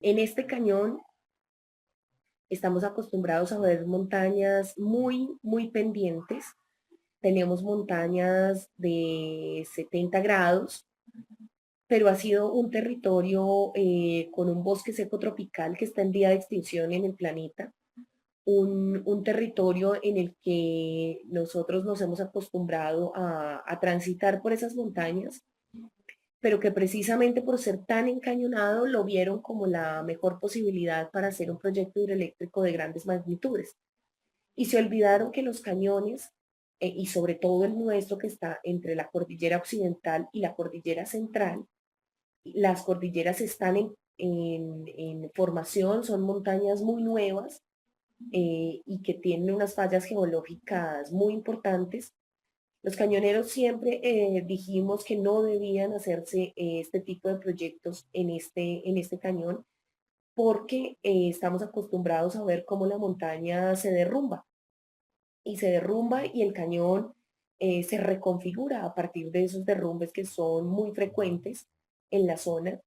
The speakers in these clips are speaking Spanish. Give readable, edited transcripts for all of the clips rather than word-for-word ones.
En este cañón estamos acostumbrados a ver montañas muy pendientes. Tenemos montañas de 70 grados, pero ha sido un territorio con un bosque seco tropical que está en vía de extinción en el planeta. Un territorio en el que nosotros nos hemos acostumbrado a transitar por esas montañas, pero que precisamente por ser tan encañonado lo vieron como la mejor posibilidad para hacer un proyecto hidroeléctrico de grandes magnitudes. Y se olvidaron que los cañones, y sobre todo el nuestro que está entre la cordillera occidental y la cordillera central, las cordilleras están en formación, son montañas muy nuevas y que tienen unas fallas geológicas muy importantes. Los cañoneros siempre dijimos que no debían hacerse este tipo de proyectos en este cañón porque estamos acostumbrados a ver cómo la montaña se derrumba y se derrumba y el cañón se reconfigura a partir de esos derrumbes que son muy frecuentes en la zona,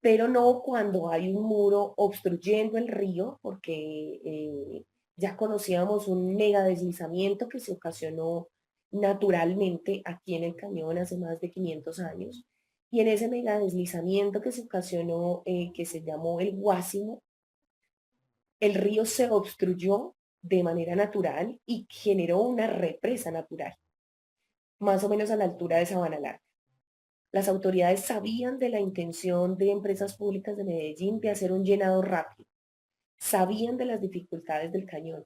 pero no cuando hay un muro obstruyendo el río, porque ya conocíamos un mega deslizamiento que se ocasionó naturalmente aquí en el cañón hace más de 500 años. Y en ese mega deslizamiento que se ocasionó, que se llamó el Guásimo, el río se obstruyó de manera natural y generó una represa natural, más o menos a la altura de Sabana Larga. Las autoridades sabían de la intención de Empresas Públicas de Medellín de hacer un llenado rápido, sabían de las dificultades del cañón,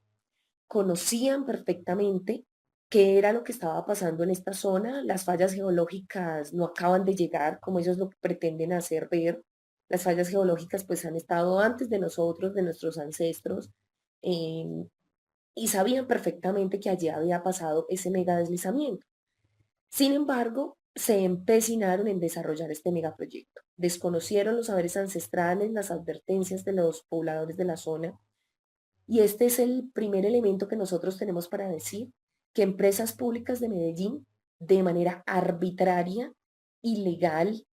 conocían perfectamente qué era lo que estaba pasando en esta zona. Las fallas geológicas no acaban de llegar como ellos lo pretenden hacer ver. Las fallas geológicas pues han estado antes de nosotros, de nuestros ancestros, eh, y sabían perfectamente que allí había pasado ese mega deslizamiento. Sin embargo, se empecinaron en desarrollar este megaproyecto. Desconocieron los saberes ancestrales, las advertencias de los pobladores de la zona, y este es el primer elemento que nosotros tenemos para decir que empresas públicas de Medellín, de manera arbitraria, ilegal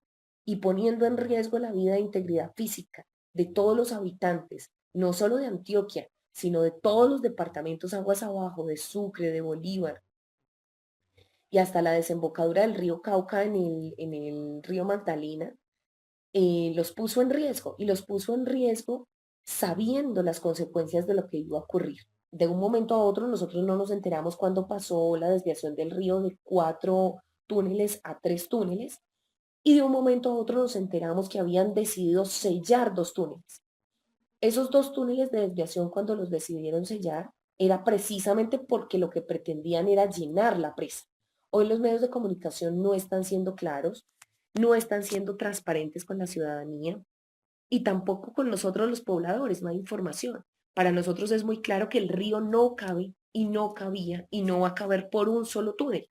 y poniendo en riesgo la vida e integridad física de todos los habitantes, no solo de Antioquia, sino de todos los departamentos aguas abajo, de Sucre, de Bolívar, y hasta la desembocadura del río Cauca en el río Magdalena, los puso en riesgo y los puso en riesgo sabiendo las consecuencias de lo que iba a ocurrir. De un momento a otro nosotros no nos enteramos cuando pasó la desviación del río de 4 túneles a 3 túneles y de un momento a otro nos enteramos que habían decidido sellar 2 túneles. Esos 2 túneles de desviación cuando los decidieron sellar era precisamente porque lo que pretendían era llenar la presa. Hoy los medios de comunicación no están siendo claros, no están siendo transparentes con la ciudadanía y tampoco con nosotros los pobladores, no hay información. Para nosotros es muy claro que el río no cabe y no cabía y no va a caber por un solo túnel.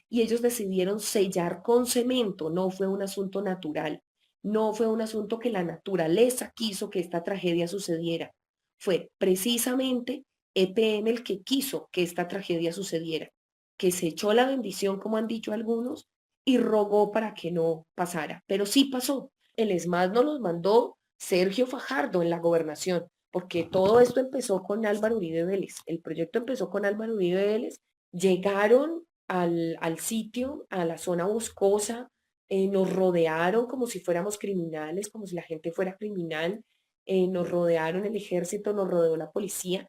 Y ellos decidieron sellar con cemento, no fue un asunto natural, no fue un asunto que la naturaleza quiso que esta tragedia sucediera, fue precisamente EPM el que quiso que esta tragedia sucediera, que se echó la bendición, como han dicho algunos, y rogó para que no pasara. Pero sí pasó. El ESMAD nos los mandó Sergio Fajardo en la gobernación, porque todo esto empezó con Álvaro Uribe Vélez. El proyecto empezó con Álvaro Uribe Vélez. Llegaron al sitio, a la zona boscosa, nos rodearon como si fuéramos criminales, como si la gente fuera criminal, nos rodearon el ejército, nos rodeó la policía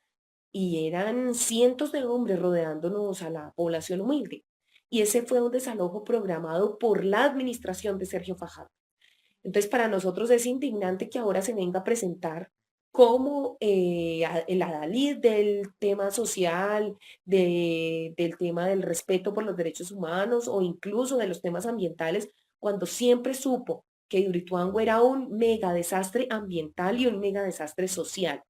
y eran cientos de hombres rodeándonos a la población humilde. Y ese fue un desalojo programado por la administración de Sergio Fajardo. Entonces, para nosotros es indignante que ahora se venga a presentar como el adalid del tema social, del tema del respeto por los derechos humanos o incluso de los temas ambientales, cuando siempre supo que Hidroituango era un mega desastre ambiental y un mega desastre social.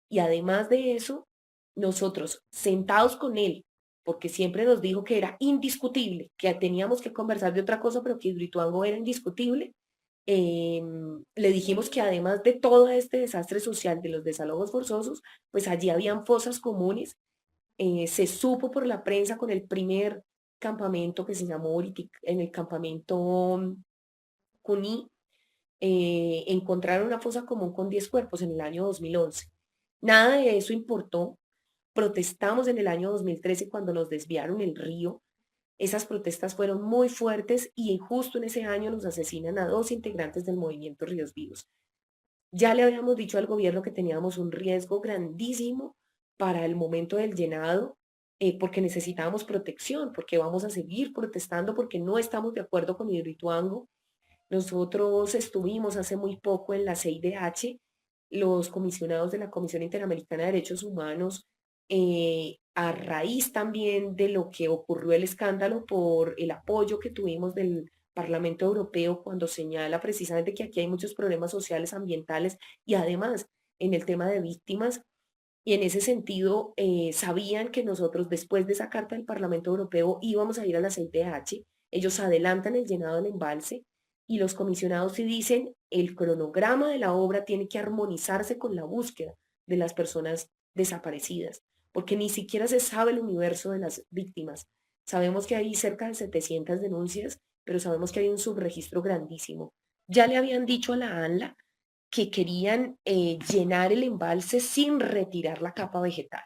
Y además de eso, nosotros sentados con él, porque siempre nos dijo que era indiscutible, que teníamos que conversar de otra cosa, pero que Hidroituango era indiscutible, le dijimos que además de todo este desastre social de los desalojos forzosos, pues allí habían fosas comunes. Se supo por la prensa con el primer campamento que se llamó en el campamento Cuní, encontraron una fosa común con 10 cuerpos en el año 2011. Nada de eso importó. Protestamos en el año 2013 cuando nos desviaron el río. Esas protestas fueron muy fuertes y justo en ese año nos asesinan a 2 integrantes del movimiento Ríos Vivos. Ya le habíamos dicho al gobierno que teníamos un riesgo grandísimo para el momento del llenado, porque necesitábamos protección, porque vamos a seguir protestando, porque no estamos de acuerdo con Hidroituango. Nosotros estuvimos hace muy poco en la CIDH, los comisionados de la Comisión Interamericana de Derechos Humanos, a raíz también de lo que ocurrió el escándalo por el apoyo que tuvimos del Parlamento Europeo cuando señala precisamente que aquí hay muchos problemas sociales, ambientales y además en el tema de víctimas. Y en ese sentido, sabían que nosotros después de esa carta del Parlamento Europeo íbamos a ir a la CIDH. Ellos adelantan el llenado del embalse y los comisionados sí dicen el cronograma de la obra tiene que armonizarse con la búsqueda de las personas desaparecidas, porque ni siquiera se sabe el universo de las víctimas. Sabemos que hay cerca de 700 denuncias, pero sabemos que hay un subregistro grandísimo. Ya le habían dicho a la ANLA que querían llenar el embalse sin retirar la capa vegetal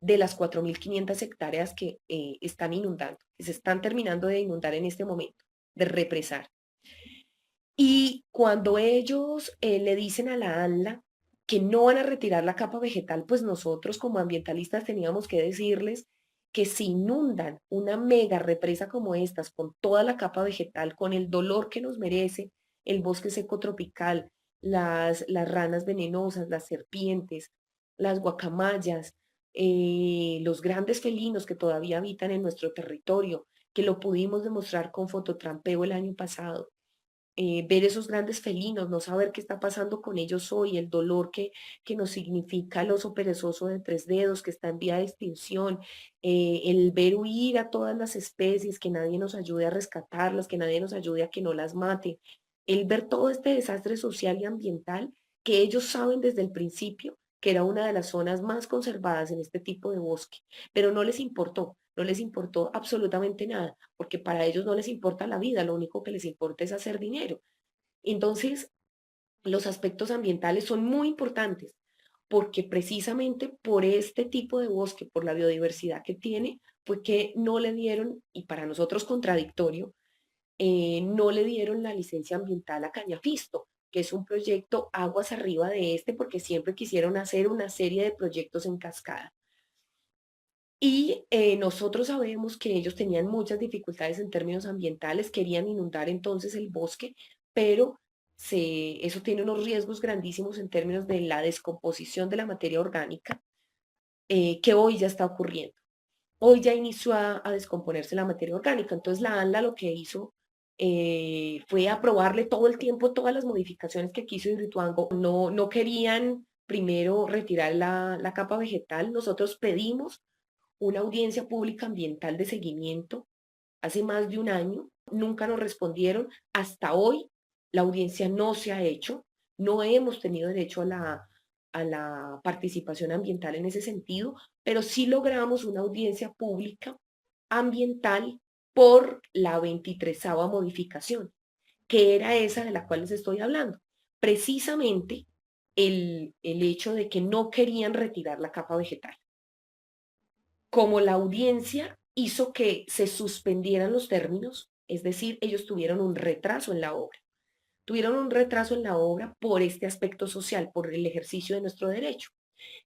de las 4.500 hectáreas que están inundando, que se están terminando de inundar en este momento, de represar. Y cuando ellos le dicen a la ANLA que no van a retirar la capa vegetal, pues nosotros como ambientalistas teníamos que decirles que si inundan una mega represa como estas, con toda la capa vegetal, con el dolor que nos merece el bosque seco tropical, las ranas venenosas, las serpientes, las guacamayas, los grandes felinos que todavía habitan en nuestro territorio, que lo pudimos demostrar con fototrampeo el año pasado, ver esos grandes felinos, no saber qué está pasando con ellos hoy, el dolor que nos significa el oso perezoso de 3 dedos que está en vía de extinción, el ver huir a todas las especies, que nadie nos ayude a rescatarlas, que nadie nos ayude a que no las mate, el ver todo este desastre social y ambiental que ellos saben desde el principio que era una de las zonas más conservadas en este tipo de bosque, pero no les importó. No les importó absolutamente nada, porque para ellos no les importa la vida, lo único que les importa es hacer dinero. Entonces, los aspectos ambientales son muy importantes, porque precisamente por este tipo de bosque, por la biodiversidad que tiene, fue que no le dieron, y para nosotros contradictorio, no le dieron la licencia ambiental a Cañafisto, que es un proyecto aguas arriba de este, porque siempre quisieron hacer una serie de proyectos en cascada. Y nosotros sabemos que ellos tenían muchas dificultades en términos ambientales, querían inundar entonces el bosque, pero eso tiene unos riesgos grandísimos en términos de la descomposición de la materia orgánica, que hoy ya está ocurriendo. Hoy ya inició a descomponerse la materia orgánica. Entonces la ANLA lo que hizo fue aprobarle todo el tiempo todas las modificaciones que quiso Hidroituango. No querían primero retirar la capa vegetal. Nosotros pedimos una audiencia pública ambiental de seguimiento hace más de un año, nunca nos respondieron, hasta hoy la audiencia no se ha hecho, no hemos tenido derecho a la participación ambiental en ese sentido, pero sí logramos una audiencia pública ambiental por la 23ª modificación, que era esa de la cual les estoy hablando. Precisamente el hecho de que no querían retirar la capa vegetal. Como la audiencia hizo que se suspendieran los términos, es decir, ellos tuvieron un retraso en la obra. Tuvieron un retraso en la obra por este aspecto social, por el ejercicio de nuestro derecho,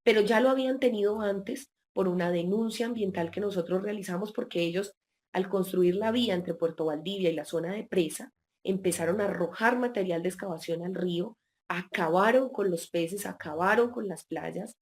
pero ya lo habían tenido antes por una denuncia ambiental que nosotros realizamos porque ellos, al construir la vía entre Puerto Valdivia y la zona de presa, empezaron a arrojar material de excavación al río, acabaron con los peces, acabaron con las playas,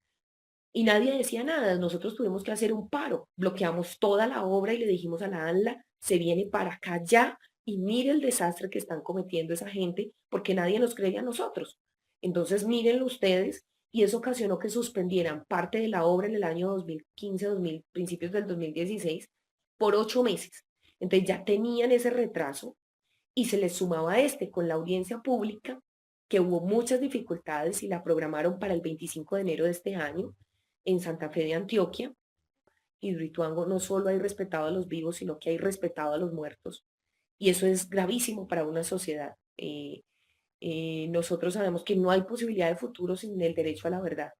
y nadie decía nada. Nosotros tuvimos que hacer un paro, bloqueamos toda la obra y le dijimos a la ANLA, se viene para acá ya y mire el desastre que están cometiendo esa gente porque nadie nos creía a nosotros. Entonces mírenlo ustedes y eso ocasionó que suspendieran parte de la obra en el año 2015, principios del 2016, por 8 meses. Entonces ya tenían ese retraso y se les sumaba este con la audiencia pública, que hubo muchas dificultades y la programaron para el 25 de enero de este año en Santa Fe de Antioquia. Hidroituango no solo hay respetado a los vivos, sino que hay respetado a los muertos. Y eso es gravísimo para una sociedad. Nosotros sabemos que no hay posibilidad de futuro sin el derecho a la verdad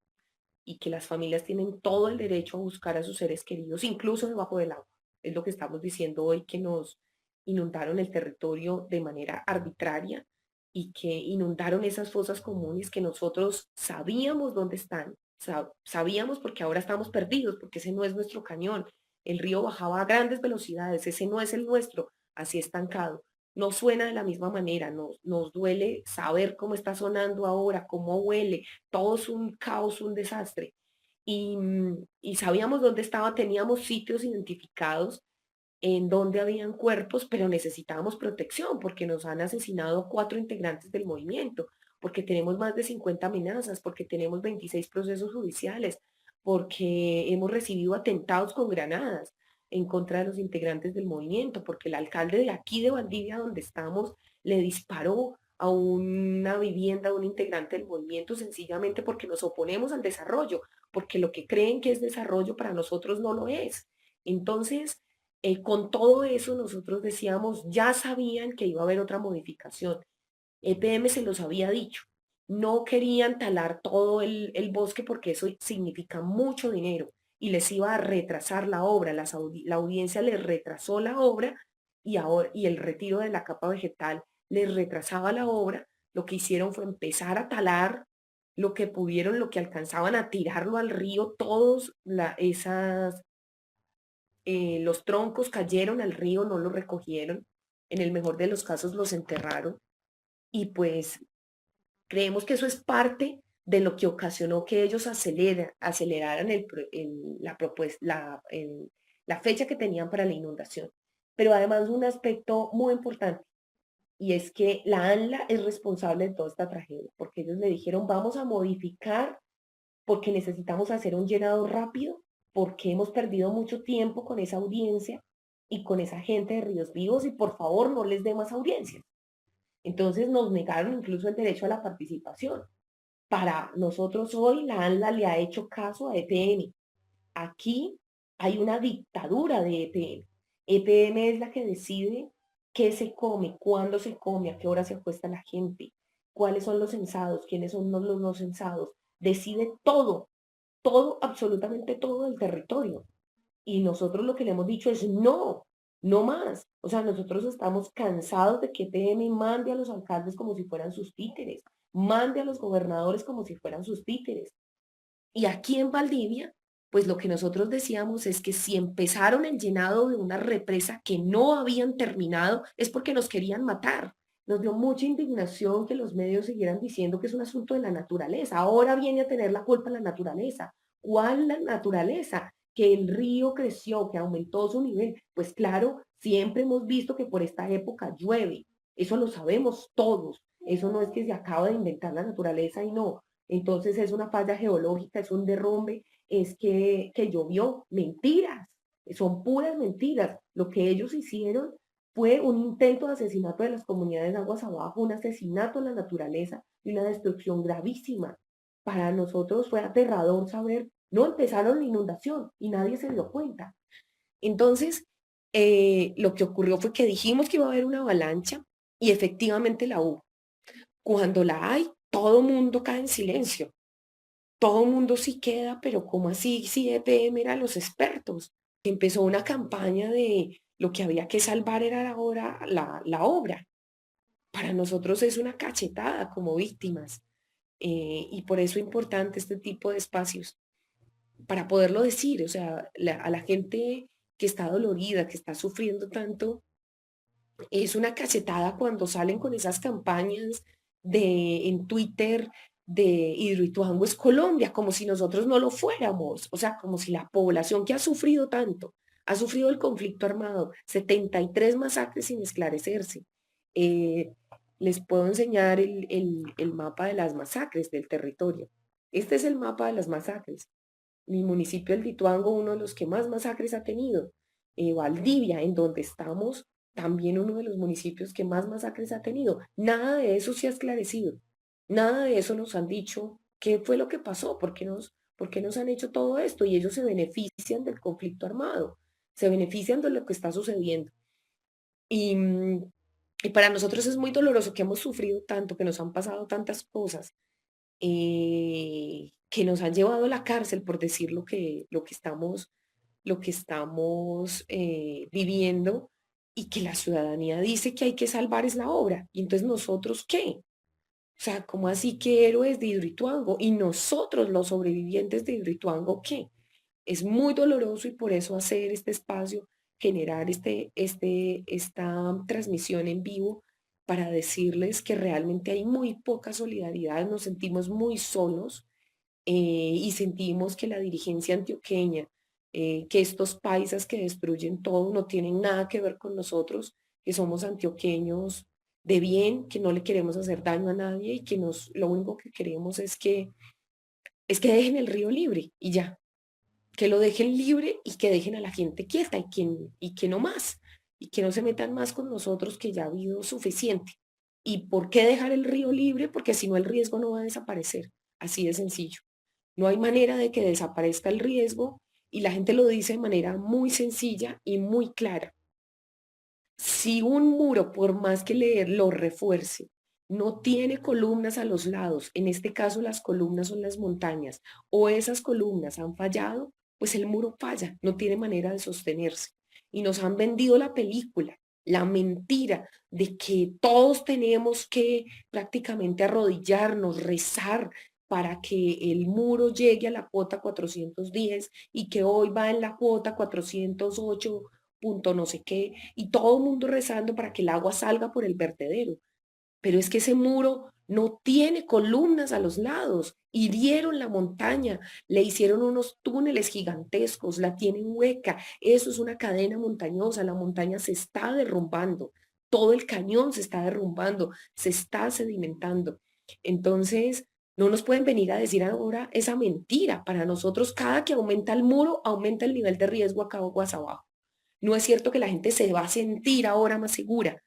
y que las familias tienen todo el derecho a buscar a sus seres queridos, incluso debajo del agua. Es lo que estamos diciendo hoy, que nos inundaron el territorio de manera arbitraria y que inundaron esas fosas comunes que nosotros sabíamos dónde están. Sabíamos porque ahora estamos perdidos, porque ese no es nuestro cañón. El río bajaba a grandes velocidades, ese no es el nuestro, así estancado. No suena de la misma manera, nos duele saber cómo está sonando ahora, cómo huele, todo es un caos, un desastre. Y sabíamos dónde estaba, teníamos sitios identificados en donde habían cuerpos, pero necesitábamos protección porque nos han asesinado 4 integrantes del movimiento, porque tenemos más de 50 amenazas, porque tenemos 26 procesos judiciales, porque hemos recibido atentados con granadas en contra de los integrantes del movimiento, porque el alcalde de aquí de Valdivia, donde estamos, le disparó a una vivienda de un integrante del movimiento sencillamente porque nos oponemos al desarrollo, porque lo que creen que es desarrollo para nosotros no lo es. Entonces, con todo eso nosotros decíamos, ya sabían que iba a haber otra modificación. EPM se los había dicho. No querían talar todo el bosque porque eso significa mucho dinero y les iba a retrasar la obra. La audiencia les retrasó la obra y el retiro de la capa vegetal les retrasaba la obra. Lo que hicieron fue empezar a talar lo que pudieron, lo que alcanzaban a tirarlo al río, todos esas los troncos cayeron al río, no los recogieron, en el mejor de los casos los enterraron y pues creemos que eso es parte de lo que ocasionó que ellos aceleraran la fecha que tenían para la inundación. Pero además un aspecto muy importante y es que la ANLA es responsable de toda esta tragedia, porque ellos le dijeron vamos a modificar porque necesitamos hacer un llenado rápido, porque hemos perdido mucho tiempo con esa audiencia y con esa gente de Ríos Vivos y por favor no les dé más audiencias. Entonces nos negaron incluso el derecho a la participación. Para nosotros hoy la ANLA le ha hecho caso a EPM. Aquí hay una dictadura de EPM. EPM es la que decide qué se come, cuándo se come, a qué hora se acuesta la gente, cuáles son los censados, quiénes son los no censados. Decide todo, todo, absolutamente todo del territorio. Y nosotros lo que le hemos dicho es no, no más. O sea, nosotros estamos cansados de que PM mande a los alcaldes como si fueran sus títeres, mande a los gobernadores como si fueran sus títeres. Y aquí en Valdivia, pues lo que nosotros decíamos es que si empezaron el llenado de una represa que no habían terminado, es porque nos querían matar. Nos dio mucha indignación que los medios siguieran diciendo que es un asunto de la naturaleza. Ahora viene a tener la culpa la naturaleza. ¿Cuál la naturaleza? Que el río creció, que aumentó su nivel. Pues claro, siempre hemos visto que por esta época llueve. Eso lo sabemos todos. Eso no es que se acaba de inventar la naturaleza y no. Entonces es una falla geológica, es un derrumbe, es que llovió. Mentiras, son puras mentiras. Lo que ellos hicieron fue un intento de asesinato de las comunidades aguas abajo, un asesinato en la naturaleza y una destrucción gravísima. Para nosotros fue aterrador saber, no empezaron la inundación y nadie se dio cuenta. Entonces, lo que ocurrió fue que dijimos que iba a haber una avalancha y efectivamente la hubo. Cuando la hay, todo mundo cae en silencio. Todo mundo sí queda, pero ¿cómo así? Si EPM eran los expertos. Empezó una campaña de lo que había que salvar era la obra. Para nosotros es una cachetada como víctimas. Y por eso es importante este tipo de espacios, para poderlo decir, o sea, a la gente que está dolorida, que está sufriendo tanto, es una cachetada cuando salen con esas campañas en Twitter de Hidroituango es Colombia, como si nosotros no lo fuéramos, o sea, como si la población que ha sufrido tanto, ha sufrido el conflicto armado, 73 masacres sin esclarecerse. Eh, Les puedo enseñar el mapa de las masacres del territorio. Este es el mapa de las masacres. Mi municipio, el Dituango, uno de los que más masacres ha tenido. Valdivia, en donde estamos, también uno de los municipios que más masacres ha tenido. Nada de eso se ha esclarecido. Nada de eso nos han dicho qué fue lo que pasó, por qué nos han hecho todo esto. Y ellos se benefician del conflicto armado, se benefician de lo que está sucediendo. Y Y para nosotros es muy doloroso que hemos sufrido tanto, que nos han pasado tantas cosas, que nos han llevado a la cárcel por decir lo que estamos viviendo, y que la ciudadanía dice que hay que salvar es la obra. Y entonces nosotros, ¿qué? O sea, ¿cómo así que héroes de Hidroituango? Y nosotros, los sobrevivientes de Hidroituango, ¿qué? Es muy doloroso, y por eso hacer este espacio, generar esta transmisión en vivo para decirles que realmente hay muy poca solidaridad, nos sentimos muy solos, y sentimos que la dirigencia antioqueña, que estos paisas que destruyen todo no tienen nada que ver con nosotros, que somos antioqueños de bien, que no le queremos hacer daño a nadie, y que lo único que queremos es que dejen el río libre y ya, que lo dejen libre y que dejen a la gente quieta, y que no más, y que no se metan más con nosotros, que ya ha habido suficiente. ¿Y por qué dejar el río libre? Porque si no, el riesgo no va a desaparecer. Así de sencillo. No hay manera de que desaparezca el riesgo, y la gente lo dice de manera muy sencilla y muy clara. Si un muro, por más que lo refuerce, no tiene columnas a los lados, en este caso las columnas son las montañas, o esas columnas han fallado, pues el muro falla, no tiene manera de sostenerse. Y nos han vendido la película, la mentira de que todos tenemos que prácticamente arrodillarnos, rezar para que el muro llegue a la cuota 410, y que hoy va en la cuota 408 punto no sé qué, y todo el mundo rezando para que el agua salga por el vertedero. Pero es que ese muro no tiene columnas a los lados. Hirieron la montaña, le hicieron unos túneles gigantescos, la tienen hueca. Eso es una cadena montañosa, la montaña se está derrumbando, todo el cañón se está derrumbando, se está sedimentando. Entonces, no nos pueden venir a decir ahora esa mentira. Para nosotros, cada que aumenta el muro, aumenta el nivel de riesgo acá aguas abajo. No es cierto que la gente se va a sentir ahora más segura.